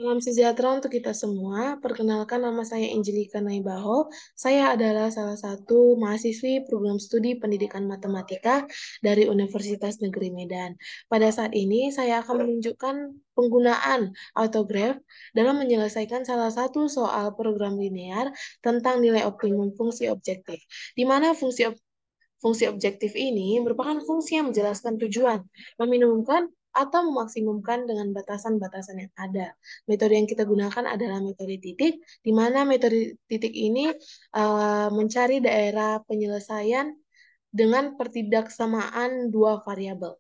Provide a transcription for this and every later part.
Salam sejahtera untuk kita semua. Perkenalkan, nama saya Angelika Naibaho. Saya adalah salah satu mahasiswi program studi pendidikan matematika dari Universitas Negeri Medan. Pada saat ini, saya akan menunjukkan penggunaan autograf dalam menyelesaikan salah satu soal program linear tentang nilai optimum fungsi objektif, di mana fungsi objektif ini merupakan fungsi yang menjelaskan tujuan, meminimumkan atau memaksimumkan dengan batasan-batasan yang ada. Metode yang kita gunakan adalah metode titik, di mana metode titik ini mencari daerah penyelesaian dengan pertidaksamaan dua variabel.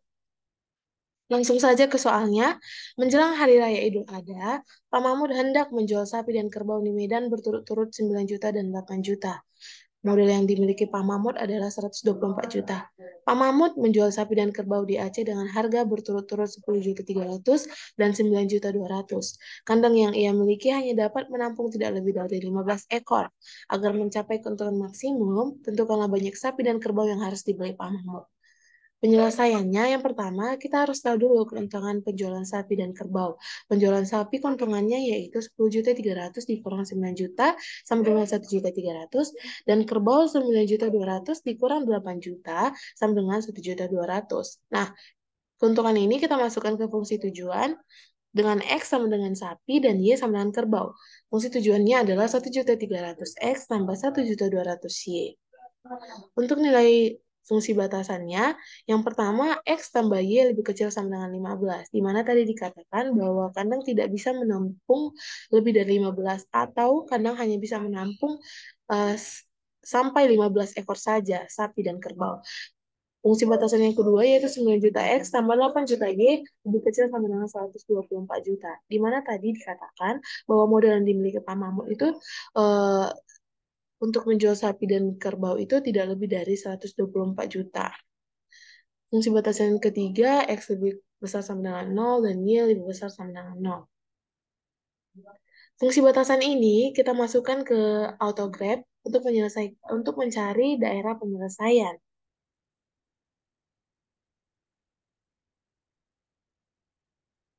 Langsung saja ke soalnya. Menjelang Hari Raya Idul Adha, Pak Mahmud hendak menjual sapi dan kerbau di Medan berturut-turut 9 juta dan 8 juta. Model yang dimiliki Pak Mahmud adalah 124 juta. Pak Mahmud menjual sapi dan kerbau di Aceh dengan harga berturut-turut 10 juta 300 dan 9 juta 200. Kandang yang ia miliki hanya dapat menampung tidak lebih dari 15 ekor. Agar mencapai keuntungan maksimum, tentukanlah banyak sapi dan kerbau yang harus dibeli Pak Mahmud. Penyelesaiannya, yang pertama, kita harus tahu dulu keuntungan penjualan sapi dan kerbau. Penjualan sapi keuntungannya yaitu 10 juta 300 dikurang 9 juta sama dengan 1 juta 300, dan kerbau 9 juta 200 dikurang 8 juta sama dengan 1 juta 200. Nah, keuntungan ini kita masukkan ke fungsi tujuan dengan X sama dengan sapi dan Y sama dengan kerbau. Fungsi tujuannya adalah 1 juta 300 X tambah 1 juta 200 Y. Untuk nilai fungsi batasannya, yang pertama, X tambah Y lebih kecil sama dengan 15, di mana tadi dikatakan bahwa kandang tidak bisa menampung lebih dari 15, atau kandang hanya bisa menampung eh, sampai 15 ekor saja, sapi dan kerbau. Fungsi batasan yang kedua yaitu 9 juta X tambah 8 juta Y lebih kecil sama dengan 124 juta. Di mana tadi dikatakan bahwa modal yang dimiliki Pak Mahmud itu eh, untuk menjual sapi dan kerbau itu tidak lebih dari 124 juta. Fungsi batasan yang ketiga, X lebih besar sama dengan 0 dan Y lebih besar sama dengan 0. Fungsi batasan ini kita masukkan ke autograph untuk mencari daerah penyelesaian.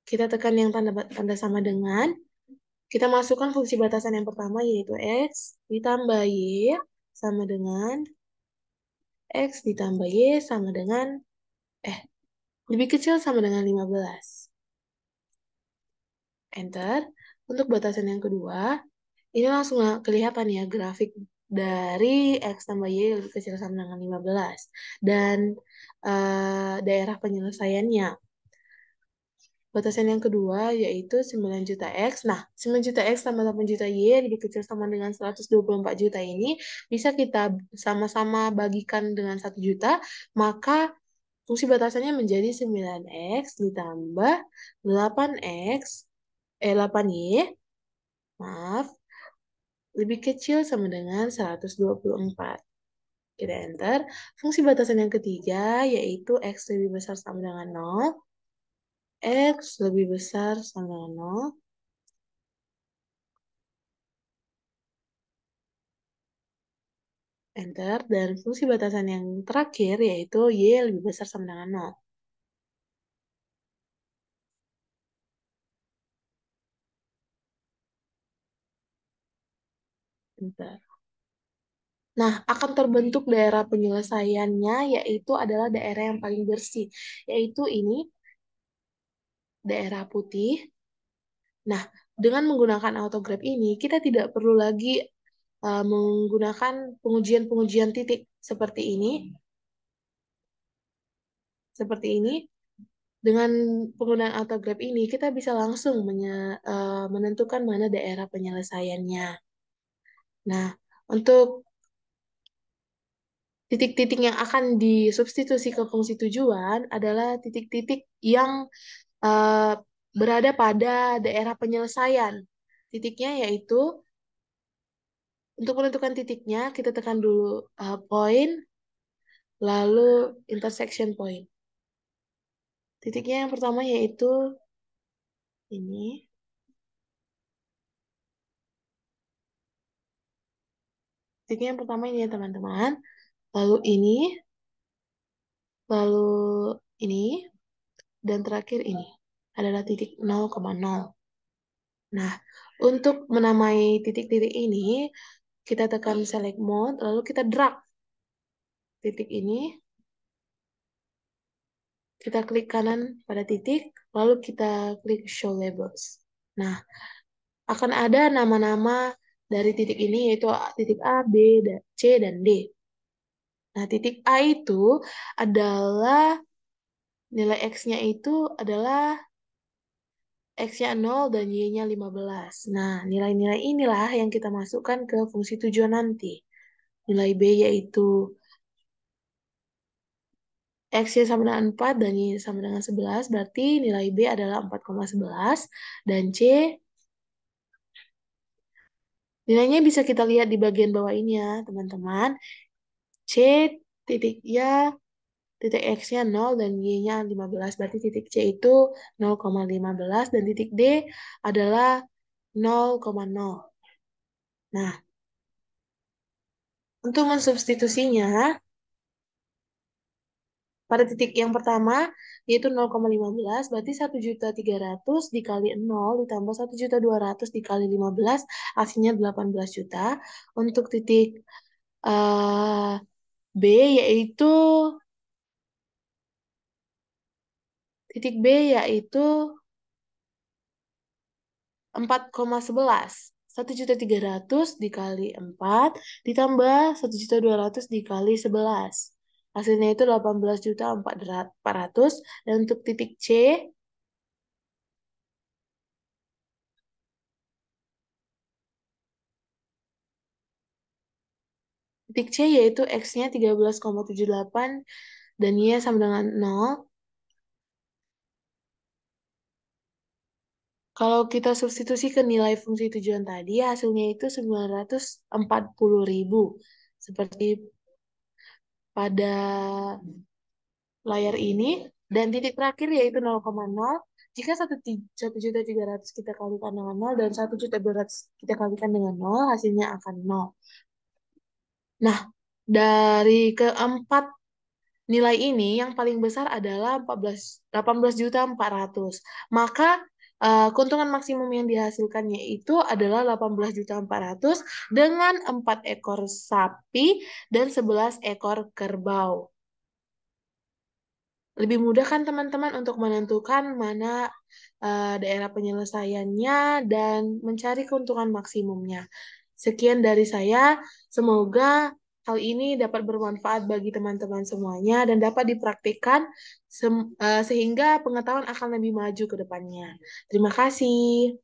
Kita tekan yang tanda sama dengan, kita masukkan fungsi batasan yang pertama yaitu X ditambah Y sama dengan X ditambah Y sama dengan eh lebih kecil sama dengan 15. Enter. Untuk batasan yang kedua, ini langsung kelihatan ya grafik dari X tambah Y lebih kecil sama dengan 15. Dan daerah penyelesaiannya. Batasan yang kedua yaitu 9 juta X. Nah, 9 juta X tambah 8 juta Y lebih kecil sama dengan 124 juta ini bisa kita sama-sama bagikan dengan 1 juta, maka fungsi batasannya menjadi 9X ditambah 8X, 8Y, maaf, lebih kecil sama dengan 124. Kita enter. Fungsi batasan yang ketiga yaitu X lebih besar sama dengan 0. X lebih besar sama dengan 0. Enter. Dan fungsi batasan yang terakhir yaitu Y lebih besar sama dengan 0. Enter. Nah, akan terbentuk daerah penyelesaiannya yaitu adalah daerah yang paling bersih. Yaitu ini, daerah putih. Nah, dengan menggunakan autograph ini, kita tidak perlu lagi menggunakan pengujian-pengujian titik seperti ini. Seperti ini, dengan penggunaan autograph ini, kita bisa langsung menentukan mana daerah penyelesaiannya. Nah, untuk titik-titik yang akan disubstitusi ke fungsi tujuan adalah titik-titik yang eh, berada pada daerah penyelesaian. Titiknya yaitu, untuk menentukan titiknya, kita tekan dulu point, lalu intersection point. Titiknya yang pertama yaitu ini. Titiknya yang pertama ini ya teman-teman. Lalu ini, lalu ini, dan terakhir ini adalah titik 0,0. Nah, untuk menamai titik-titik ini, kita tekan select mode, lalu kita drag titik ini, kita klik kanan pada titik, lalu kita klik show labels. Nah, akan ada nama-nama dari titik ini, yaitu titik A, B, C, dan D. Nah, titik A itu adalah nilai X-nya itu adalah X-nya 0 dan Y-nya 15. Nah, nilai-nilai inilah yang kita masukkan ke fungsi tujuan nanti. Nilai B yaitu X-nya sama dengan 4 dan Y sama dengan 11, berarti nilai B adalah 4,11 dan C nilainya bisa kita lihat di bagian bawah ini ya, teman-teman. C titik ya titik X-nya 0 dan Y-nya 15, berarti titik C itu 0,15 dan titik D adalah 0,0. Nah, untuk mensubstitusinya, pada titik yang pertama, yaitu 0,15, berarti 1.300.000 dikali 0 ditambah 1.200.000 dikali 15, hasilnya 18 juta. Untuk titik eh, B, yaitu titik B yaitu 4,11. 1.300.000 dikali 4 ditambah 1.200.000 dikali 11. Hasilnya itu 18.400.000. Dan untuk titik C yaitu X-nya 13,78 dan Y sama dengan 0. Kalau kita substitusi ke nilai fungsi tujuan tadi, hasilnya itu 940.000. Seperti pada layar ini. Dan titik terakhir yaitu 0,0. Jika 1.300.000 kita kalikan dengan 0 dan 1.200.000 kita kalikan dengan 0, hasilnya akan 0. Nah, dari keempat nilai ini yang paling besar adalah 18.400. Maka keuntungan maksimum yang dihasilkannya itu adalah 18.400 dengan 4 ekor sapi dan 11 ekor kerbau. Lebih mudah kan teman-teman untuk menentukan mana daerah penyelesaiannya dan mencari keuntungan maksimumnya. Sekian dari saya, semoga hal ini dapat bermanfaat bagi teman-teman semuanya dan dapat dipraktikkan sehingga pengetahuan akan lebih maju ke depannya. Terima kasih.